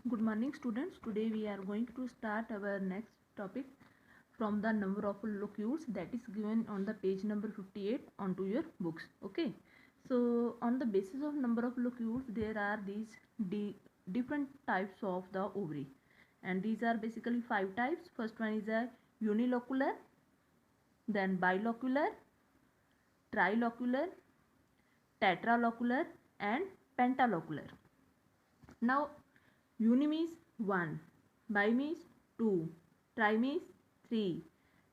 Good morning students. Today we are going to start our next topic from the number of locules that is given on the page number 58 onto your books. Okay. So on the basis of number of locules there are these different types of the ovary, and these are basically five types. First one is a unilocular, then bilocular, trilocular, tetralocular and pentalocular. Now uni means 1, bi means 2, tri means 3,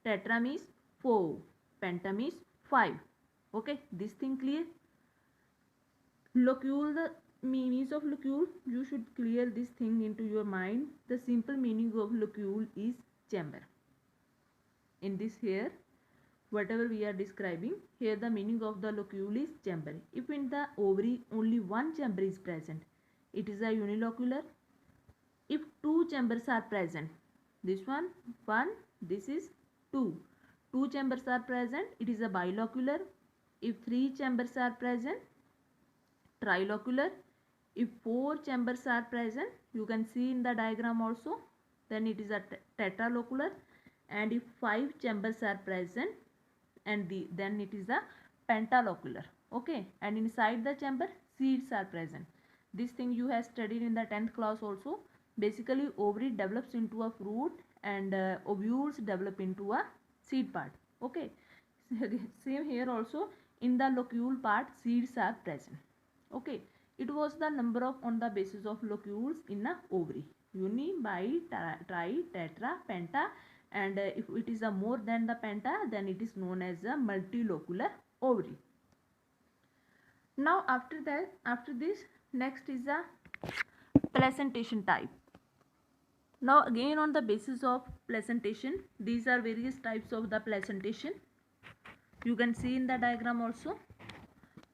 tetra means 4, penta means 5. Okay, this thing clear? Locule, the meanings of locule, you should clear this thing into your mind. The simple meaning of locule is chamber. In this here, whatever we are describing, here the meaning of the locule is chamber. If in the ovary only one chamber is present, it is a unilocular. If two chambers are present, this one, this is two chambers are present, it is a bilocular. If three chambers are present, trilocular. If four chambers are present, you can see in the diagram also, then it is a tetralocular. And if five chambers are present, and then it is a pentalocular. Okay, and inside the chamber seeds are present. This thing you have studied in the 10th class also. Basically ovary develops into a fruit, and ovules develop into a seed part. Okay, same here also, in the locule part seeds are present. Okay, it was the number of on the basis of locules in a ovary: uni, bi, tri, tetra, penta, and if it is a more than the penta, then it is known as a multilocular ovary. Now after this, next is a placentation type. Now again on the basis of placentation, these are various types of the placentation. You can see in the diagram also.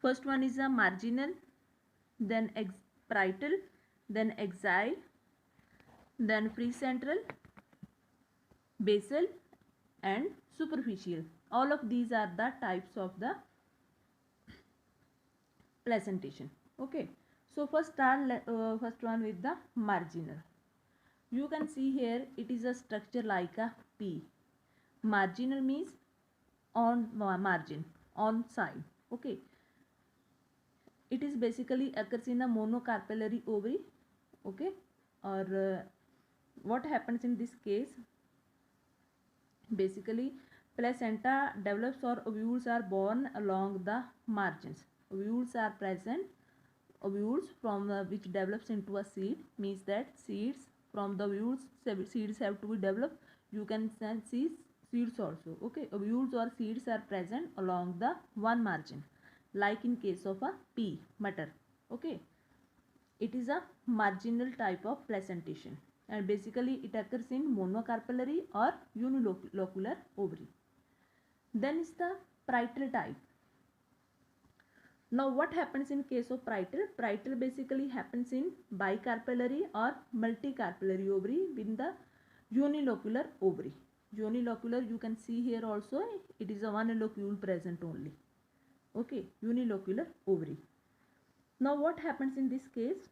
First one is a marginal, then parietal, then axial, then precentral, basal and superficial. All of these are the types of the placentation. Okay, so first one with the marginal. You can see here it is a structure like a P. Marginal means on margin, on side. Okay, it is basically occurs in a monocarpellary ovary. Okay, or what happens in this case? Basically placenta develops or ovules are born along the margins. Ovules are present. Ovules from which develops into a seed, means that seeds from the ovules, seeds have to be developed. You can see seeds also. Okay, ovules or seeds are present along the one margin, like in case of a pea, mutton. Okay, it is a marginal type of placentation, and basically it occurs in monocarpellary or unilocular ovary. Then is the parietal type. Now what happens in case of parietal? Parietal basically happens in bicarpellary or multicarpellary ovary with the unilocular ovary. Unilocular, you can see here also, it is a one locule present only. Okay, unilocular ovary. Now what happens in this case?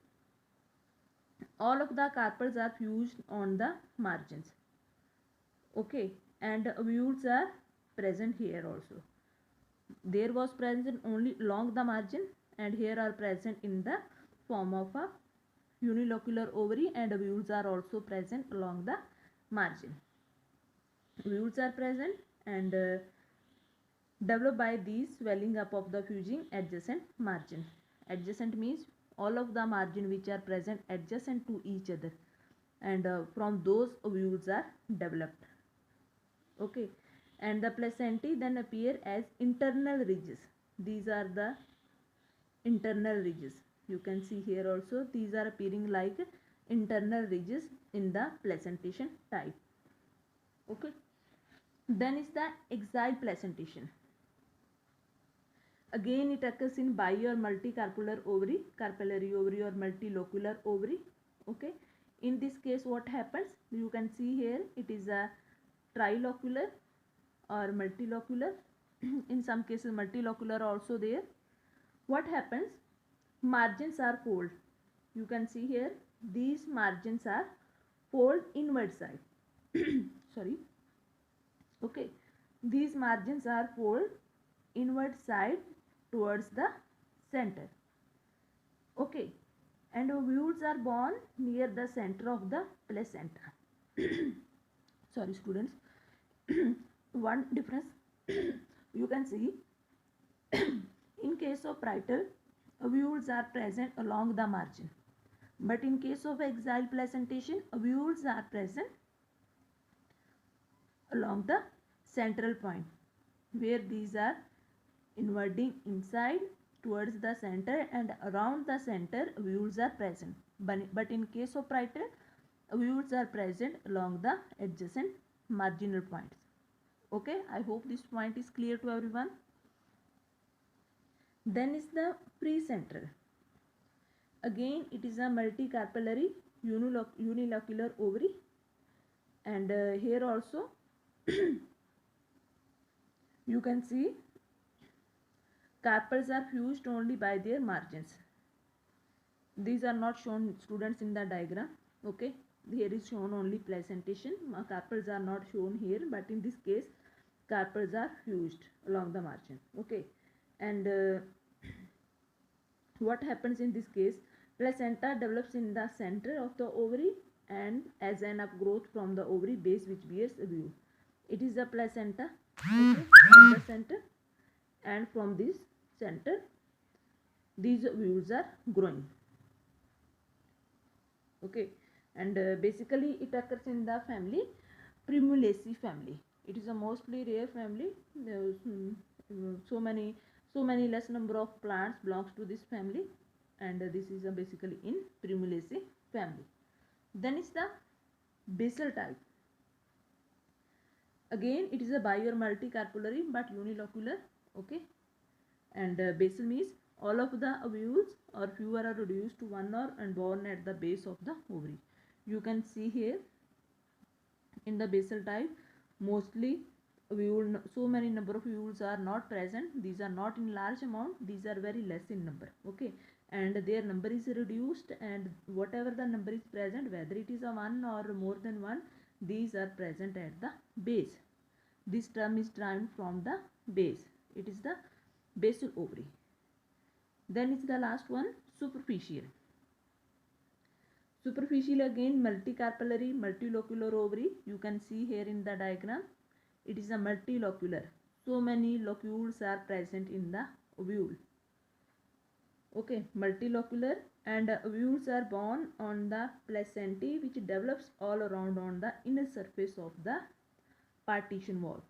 All of the carpels are fused on the margins. Okay, and ovules are present here also. There was present only along the margin, and here are present in the form of a unilocular ovary, and ovules are also present along the margin. Ovules are present and developed by these swelling up of the fusing adjacent margin. Adjacent means all of the margin which are present adjacent to each other, and from those ovules are developed. Okay, and the placentae then appear as internal ridges. These are the internal ridges. You can see here also, these are appearing like internal ridges in the placentation type. Okay, then is the axial placentation. Again it occurs in bi or multicarpellary ovary, carpellary ovary or multilocular ovary. Okay, in this case what happens? You can see here it is a trilocular or multilocular. In some cases multilocular also there. What happens? Margins are fold. you can see here these margins are fold inward side. Sorry. Okay, these margins are fold inward side towards the center. Okay, and ovules are born near the center of the placenta. Sorry students. One difference you can see, in case of parietal, ovules are present along the margin, but in case of axial placentation, ovules are present along the central point, where these are inverting inside towards the center, and around the center ovules are present. But in case of parietal, ovules are present along the adjacent marginal points. Okay, I hope this point is clear to everyone. Then is the precentral. Again, it is a multicarpellary unilocular ovary, and here also you can see carpels are fused only by their margins. These are not shown, students, in the diagram. Okay, here is shown only placentation. Carpels are not shown here, but in this case carpels are fused along the margin. Okay, and what happens in this case, placenta develops in the center of the ovary and as an upgrowth from the ovary base which bears ovule. It is the placenta, okay, at the center, and from this center these ovules are growing. Okay, and basically it occurs in the family Primulaceae family. It is a mostly rare family. So many less number of plants belongs to this family, and this is basically in Primulaceae family. Then is the basal type. Again, it is a bi or multicarpellary but unilocular. Okay, and basal means all of the ovules or fewer are reduced to one or and born at the base of the ovary. You can see here in the basal type, mostly ovule, so many number of ovules are not present. These are not in large amount, these are very less in number. Okay, and their number is reduced, and whatever the number is present, whether it is a one or more than one, these are present at the base. This term is derived from the base. It is the basal ovary. Then is the last one, superficial. Superficial, again multicarpellary multilocular ovary. You can see here in the diagram, it is a multilocular. So many locules are present in the ovule. Okay, multilocular, and ovules are born on the placentae which develops all around on the inner surface of the partition wall.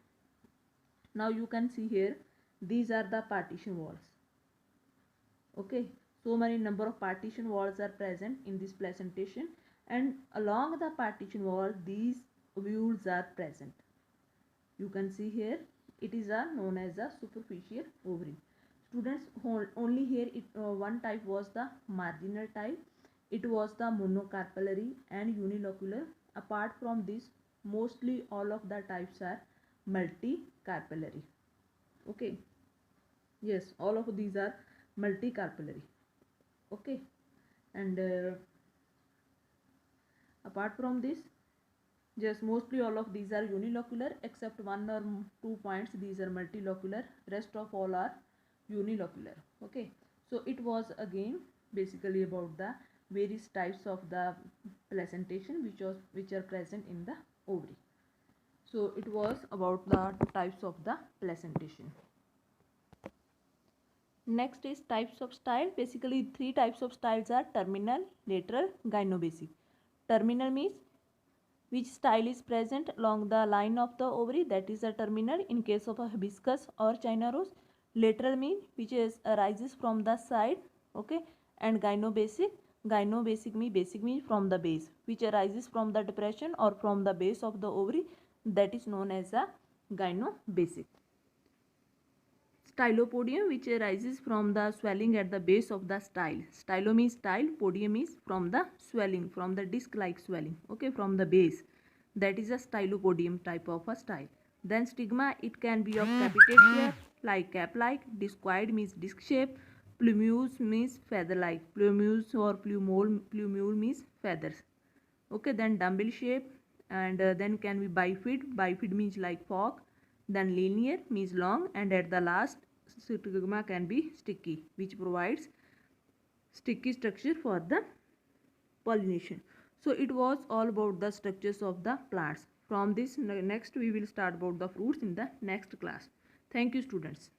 Now you can see here, these are the partition walls. Okay, so many number of partition walls are present in this placentation, and along the partition wall these ovules are present. You can see here, it is known as a superficial ovary. Students, only here one type was the marginal type. It was the monocarpellary and unilocular. Apart from this, mostly all of the types are multicarpellary. Okay, yes, all of these are multicarpellary. Okay, and apart from this, just mostly all of these are unilocular, except one or two points these are multilocular, rest of all are unilocular. Okay, so it was again basically about the various types of the placentation which are present in the ovary. So it was about the types of the placentation. Next is types of style. Basically three types of styles are terminal, lateral, gynobasic. Terminal means which style is present along the line of the ovary, that is a terminal in case of a hibiscus or China rose. Lateral mean which arises from the side. Okay, and gynobasic mean basic means from the base, which arises from the depression or from the base of the ovary, that is known as a gynobasic. Stylopodium, which arises from the swelling at the base of the style. Stylo means style, podium is from the swelling, from the disc like swelling, okay, from the base. That is a stylopodium type of a style. Then stigma, it can be of capitate shape like cap like. Discoid means disc shape. Plumose means feather like. Plumose or plumule means feathers. Okay, then dumbbell shape, and then can be bifid. Bifid means like fork. Then linear means long, and at the last stigma can be sticky, which provides sticky structure for the pollination. So it was all about the structures of the plants. From this next we will start about the fruits in the next class. Thank you students.